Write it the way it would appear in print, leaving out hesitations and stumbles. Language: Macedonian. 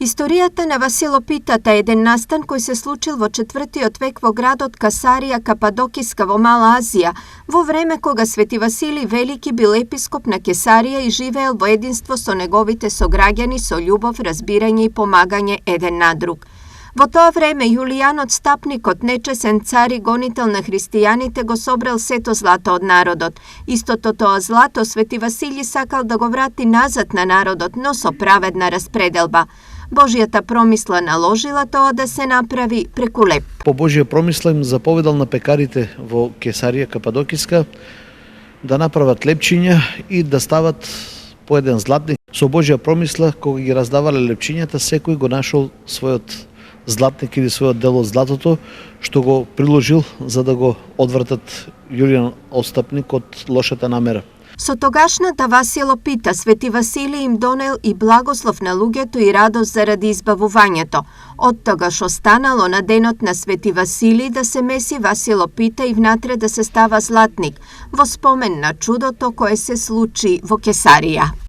Историјата на Василопитата е еден настан кој се случил во 4. век во градот Касарија Кападокиска во Мала Азија, во време кога Свети Василий Велики бил епископ на Кесарија и живеел во единство со неговите сограѓани со љубов, разбирање и помагање еден на друг. Во тоа време Јулијан Отстапникот, нечесен цар и гонител на христијаните, го собрал сето злато од народот. Истото тоа злато Свети Василий сакал да го врати назад на народот, но со праведна распределба. Божјата промисла наложила тоа да се направи преку леп. По Божја промисла им заповедал на пекарите во Кесарија Кападокиска да направат лепчиња и да стават по еден златник. Со Божја промисла, кога ги раздавале лепчињата, секој го нашол својот златник или својот дел од златото, што го приложил за да го одвратат Јулијан Отстапник од лошата намера. Со тогашната Василопита Свети Василий им донел и благослов на луѓето и радост заради избавувањето. Од тогаш останало на денот на Свети Василий да се меси Василопита и внатре да се става златник, во спомен на чудото кое се случи во Кесарија.